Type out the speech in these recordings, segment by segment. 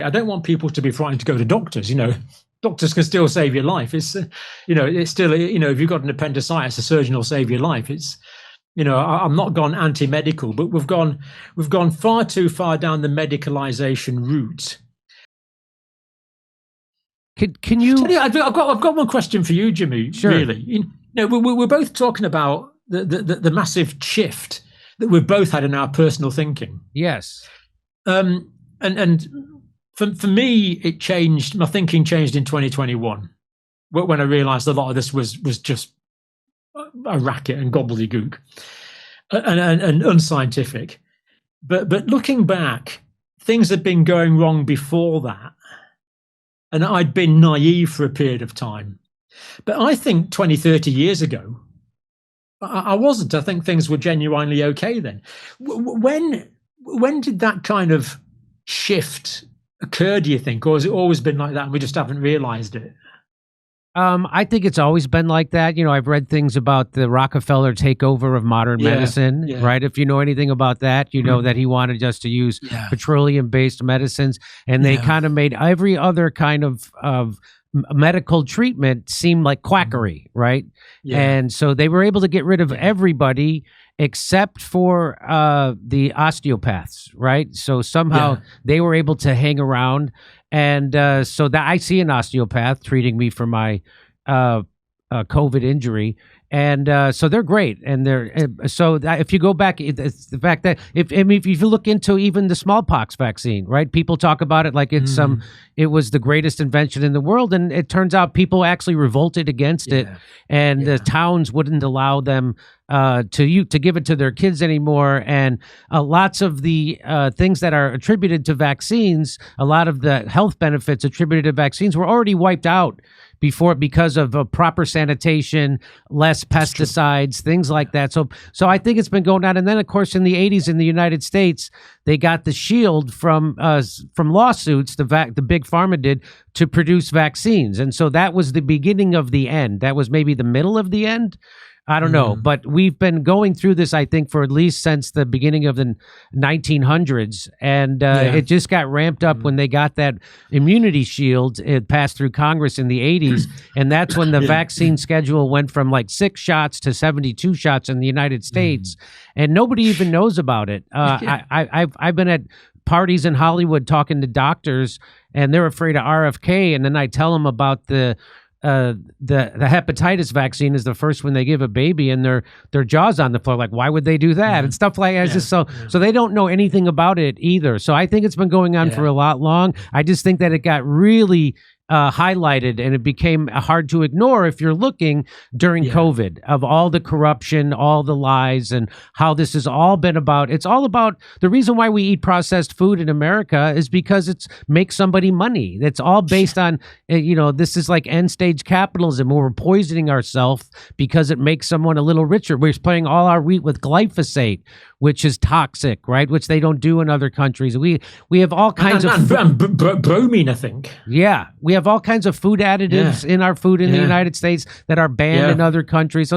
I don't want people to be frightened to go to doctors. Doctors can still save your life. It's still, if you've got an appendicitis, a surgeon will save your life. I'm not gone anti-medical, but we've gone far too far down the medicalization route. Can you? I've got one question for you, Jimmy. Sure. Really, we're both talking about the massive shift that we've both had in our personal thinking. Yes. And for me, it changed. My thinking changed in 2021 when I realised a lot of this was just a racket and gobbledygook and unscientific. But looking back, things had been going wrong before that. And I'd been naive for a period of time. But I think 20, 30 years ago, I wasn't. I think things were genuinely okay then. When did that kind of shift occur, do you think? Or has it always been like that and we just haven't realized it? I think it's always been like that. I've read things about the Rockefeller takeover of modern medicine, right? If you know anything about that, you know that he wanted us to use petroleum-based medicines, and they kind of made every other kind of medical treatment seem like quackery, right? And so they were able to get rid of everybody except for the osteopaths, right? So somehow they were able to hang around. And so that I see an osteopath treating me for my COVID injury. And so they're great. And if you go back, it's the fact that if you look into even the smallpox vaccine, right? People talk about it like it's it was the greatest invention in the world. And it turns out people actually revolted against it. And the towns wouldn't allow them to give it to their kids anymore. And lots of the things that are attributed to vaccines, a lot of the health benefits attributed to vaccines were already wiped out before because of proper sanitation, less pesticides, things like that. So I think it's been going on. And then, of course, in the 80s in the United States, they got the shield from lawsuits, the big pharma did, to produce vaccines. And so that was the beginning of the end. That was maybe the middle of the end. I don't know, but we've been going through this, I think, for at least since the beginning of the 1900s. And it just got ramped up when they got that immunity shield. It passed through Congress in the 80s. And that's when the vaccine schedule went from like 6 shots to 72 shots in the United States. And nobody even knows about it. I've been at parties in Hollywood talking to doctors, and they're afraid of RFK. And then I tell them about the hepatitis vaccine is the first one they give a baby, and their jaw's on the floor. Like, why would they do that? And stuff like that. It's just so they don't know anything about it either. So I think it's been going on for a lot long. I just think that it got really highlighted, and it became hard to ignore if you're looking during COVID, of all the corruption, all the lies, and how this has all been about. It's all about the reason why we eat processed food in America is because it's makes somebody money. It's all based on, this is like end stage capitalism, where we're poisoning ourselves because it makes someone a little richer. We're spraying all our wheat with glyphosate, which is toxic, right? Which they don't do in other countries. We have all kinds of bromine, I think. Yeah, we have all kinds of food additives in our food in the United States that are banned in other countries.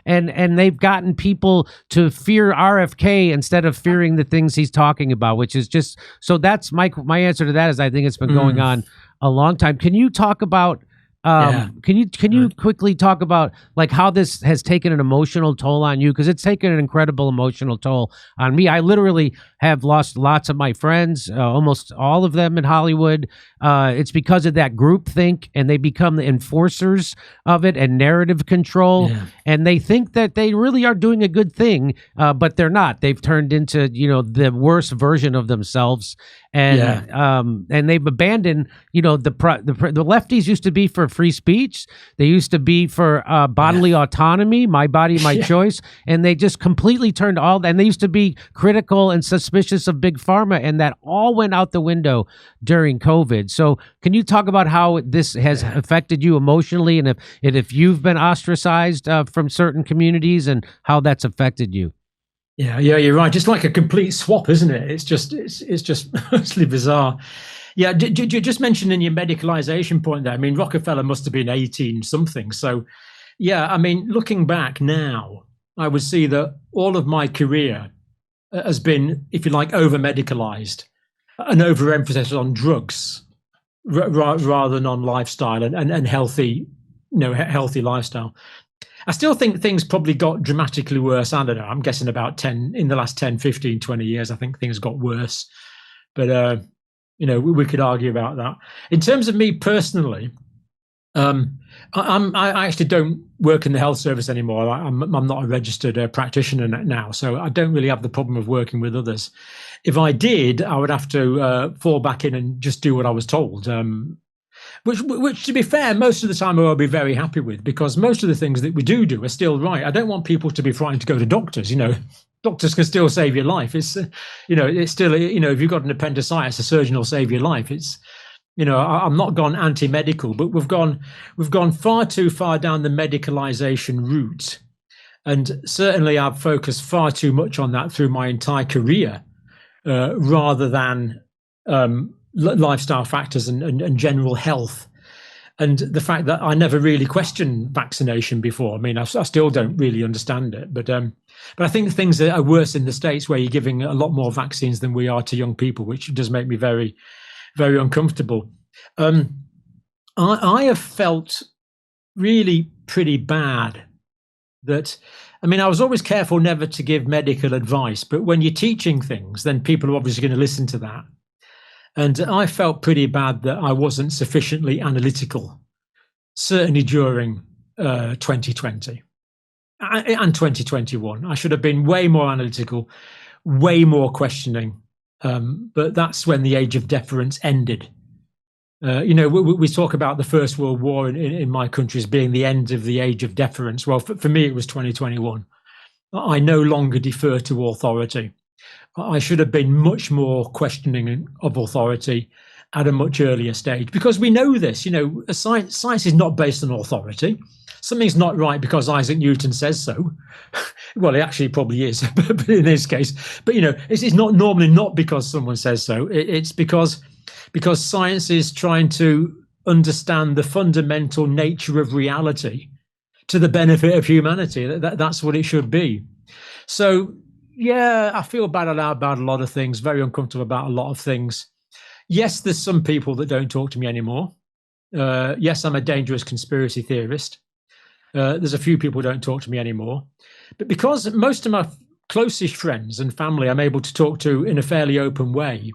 And they've gotten people to fear RFK instead of fearing the things he's talking about, which is just so. That's my answer to that. Is I think it's been going on a long time. Can you talk about? Can you quickly talk about like how this has taken an emotional toll on you? Because it's taken an incredible emotional toll on me. I literally have lost lots of my friends, almost all of them in Hollywood. It's because of that groupthink, and they become the enforcers of it and narrative control. And they think that they really are doing a good thing, but they're not. They've turned into, the worst version of themselves. And they've abandoned, the lefties used to be for free speech. They used to be for bodily autonomy, my body, my choice. And they just completely turned all that. And they used to be critical and suspicious of big pharma. And that all went out the window during COVID. So can you talk about how this has affected you emotionally, and if you've been ostracized from certain communities, and how that's affected you? Yeah, you're right. Just like a complete swap, isn't it? It's just mostly bizarre. Yeah, just mentioning your medicalization point there. I mean, Rockefeller must have been 18 something. So, yeah, I mean, looking back now, I would see that all of my career has been, if you like, over medicalized. an overemphasis on drugs rather than on lifestyle and healthy, healthy lifestyle. I still think things probably got dramatically worse. I don't know. I'm guessing about in the last 10, 15, 20 years, I think things got worse. But, we could argue about that. In terms of me personally, I actually don't work in the health service anymore. I'm not a registered practitioner now, so I don't really have the problem of working with others. If I did, I would have to fall back in and just do what I was told. Which, to be fair, most of the time I will be very happy with, because most of the things that we do are still right. I don't want people to be frightened to go to doctors. Doctors can still save your life. It's, it's still, if you've got an appendicitis, a surgeon will save your life. It's, I'm not gone anti-medical, but we've gone far too far down the medicalization route. And certainly I've focused far too much on that through my entire career, rather than lifestyle factors and general health. And the fact that I never really questioned vaccination before. I mean, I still don't really understand it, but I think things are worse in the States, where you're giving a lot more vaccines than we are to young people, which does make me very, very uncomfortable. I have felt really pretty bad that, I was always careful never to give medical advice, but when you're teaching things, then people are obviously going to listen to that. And I felt pretty bad that I wasn't sufficiently analytical, certainly during 2020 and 2021. I should have been way more analytical, way more questioning. But that's when the age of deference ended. We talk about the First World War in my country as being the end of the age of deference. Well, for me, it was 2021. I no longer defer to authority. I should have been much more questioning of authority at a much earlier stage, because we know this. Science is not based on authority. Something's not right because Isaac Newton says so. Well, it actually probably is, but in this case. But it's not normally not because someone says so. It's because science is trying to understand the fundamental nature of reality to the benefit of humanity. That's what it should be. So, yeah, I feel bad about a lot of things, very uncomfortable about a lot of things. Yes, there's some people that don't talk to me anymore. Yes, I'm a dangerous conspiracy theorist. There's a few people who don't talk to me anymore. But because most of my closest friends and family I'm able to talk to in a fairly open way,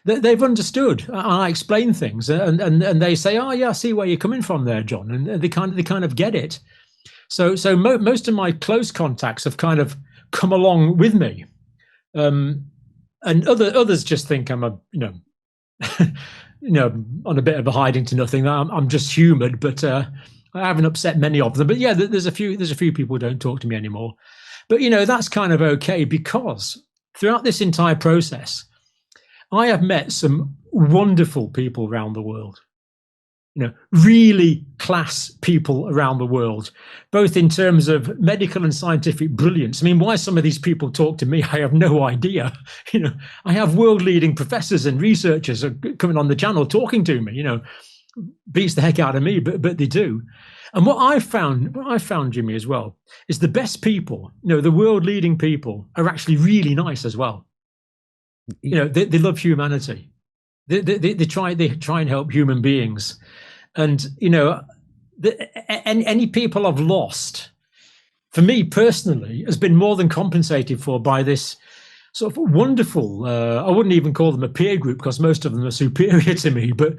they've understood. I explain things and they say, oh, yeah, I see where you're coming from there, John. And they kind of get it. So most of my close contacts have kind of come along with me. And others just think I'm on a bit of a hiding to nothing. I'm just humoured, but I haven't upset many of them. But yeah, there's a few people who don't talk to me anymore. But that's kind of okay, because throughout this entire process, I have met some wonderful people around the world. Really class people around the world, both in terms of medical and scientific brilliance. Why some of these people talk to me, I have no idea. I have world-leading professors and researchers coming on the channel talking to me. Beats the heck out of me, but they do. And what I found, Jimmy, as well, is the best people, the world-leading people, are actually really nice as well. They love humanity. They try and help human beings. And, any people I've lost, for me personally, has been more than compensated for by this sort of wonderful, I wouldn't even call them a peer group, because most of them are superior to me, but,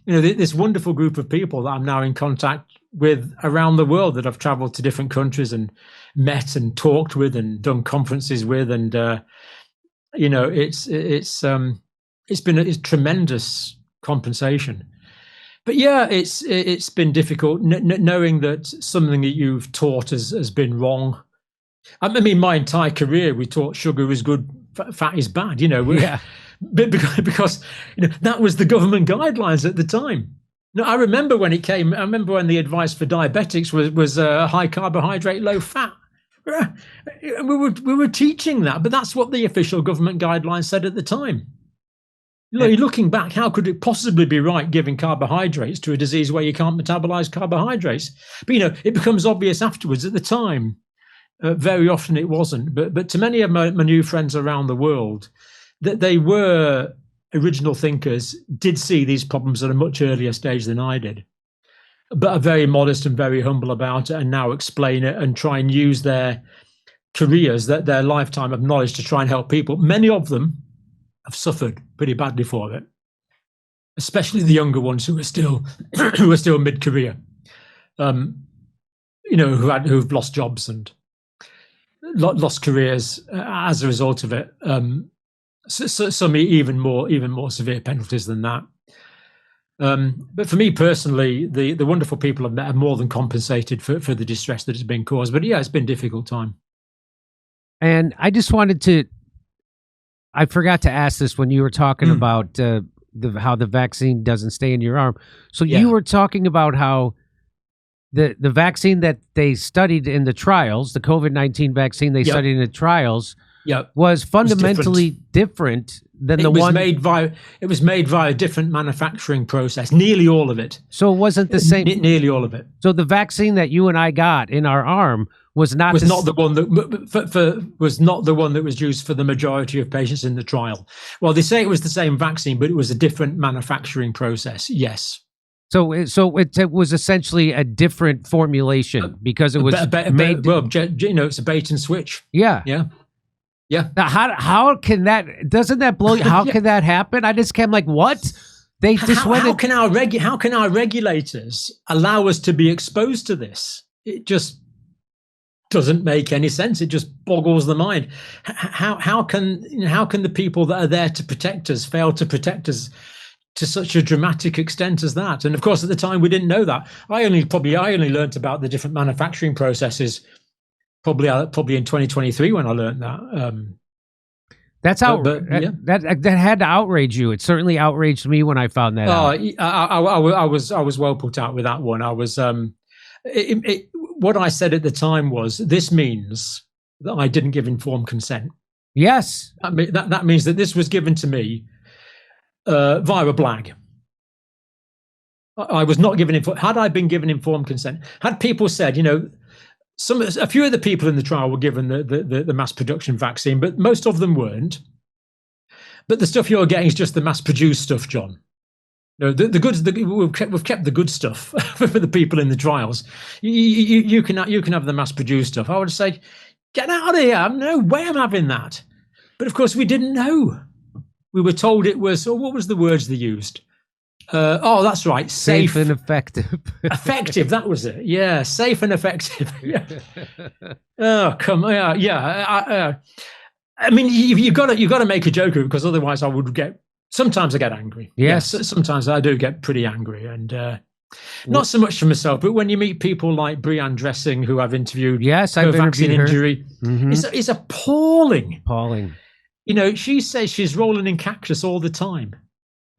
this wonderful group of people that I'm now in contact with around the world, that I've traveled to different countries and met and talked with and done conferences with. And, it's been a tremendous compensation. But yeah, it's been difficult knowing that something that you've taught has been wrong. My entire career, we taught sugar is good, fat is bad. Yeah. Because that was the government guidelines at the time. No, I remember when it came. I remember when the advice for diabetics was high carbohydrate, low fat. We were teaching that, but that's what the official government guidelines said at the time. Looking back, how could it possibly be right giving carbohydrates to a disease where you can't metabolize carbohydrates? But it becomes obvious afterwards. At the time, very often it wasn't. But to many of my new friends around the world, that they were original thinkers did see these problems at a much earlier stage than I did, but are very modest and very humble about it, and now explain it and try and use their careers, their lifetime of knowledge to try and help people. Many of them have suffered pretty badly for it, especially the younger ones who are still mid-career, who've lost jobs and lost careers as a result of it. Some even more severe penalties than that. But for me personally, the wonderful people I've met have more than compensated for the distress that has been caused. But yeah, it's been a difficult time. And I just I forgot to ask this when you were talking about how the vaccine doesn't stay in your arm. So you were talking about how the vaccine that they studied in the trials, the COVID-19 vaccine they studied in the trials, was fundamentally different than the one. It was made via a different manufacturing process. Nearly all of it. So it wasn't the same. Nearly all of it. So the vaccine that you and I got in our arm was not the one that was used for the majority of patients in the trial. Well, they say it was the same vaccine, but it was a different manufacturing process. Yes. So it was essentially a different formulation because it was made. Well, it's a bait and switch. Yeah. Now, how can that? Doesn't that blow you? How can that happen? I just can't. Like, what? They just how can our regulators allow us to be exposed to this? It just doesn't make any sense. It just boggles the mind. How can the people that are there to protect us fail to protect us to such a dramatic extent as that? And of course, at the time, we didn't know that. I only learned about the different manufacturing processes probably in 2023 when I learned that. That's how that had to outrage you. It certainly outraged me when I found that out. I was well put out with that one. I was what I said at the time was, this means that I didn't give informed consent. Yes, that means that this was given to me via a blag. I was not given had I been given informed consent, had people said, a few of the people in the trial were given the mass production vaccine, but most of them weren't. But the stuff you're getting is just the mass produced stuff, John. The goods. We've kept the good stuff for the people in the trials. You can have the mass produced stuff. I would say, get out of here! No way I'm having that. But of course, we didn't know. We were told it was. Or what was the words they used? That's right. Safe and effective. Effective. That was it. Yeah, safe and effective. Yeah. Oh, come on. Yeah. I mean, you've got to make a joke of it, because otherwise I would get. Sometimes I get angry. Yes. Sometimes I do get pretty angry, and not so much for myself, but when you meet people like Breanne Dressing, who I've interviewed. Yes, I've vaccine interviewed injury. Mm-hmm. It's appalling. Appalling. She says she's rolling in cactus all the time.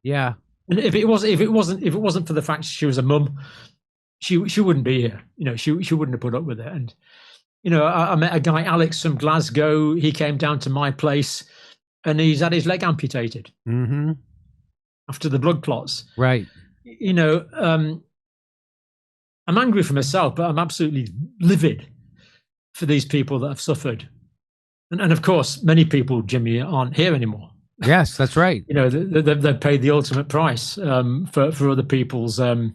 Yeah. And if it wasn't for the fact she was a mum, she wouldn't be here. She wouldn't have put up with it. And I met a guy, Alex from Glasgow. He came down to my place, and he's had his leg amputated after the blood clots. Right. I'm angry for myself, but I'm absolutely livid for these people that have suffered. And of course, many people, Jimmy, aren't here anymore. Yes, that's right. They've paid the ultimate price for other people's lack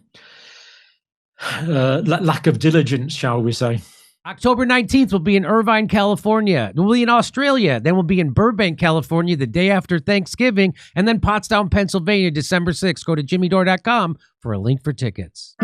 of diligence, shall we say. October 19th will be in Irvine, California. We'll be in Australia. Then we'll be in Burbank, California the day after Thanksgiving. And then Pottstown, Pennsylvania, December 6th. Go to jimmydore.com for a link for tickets.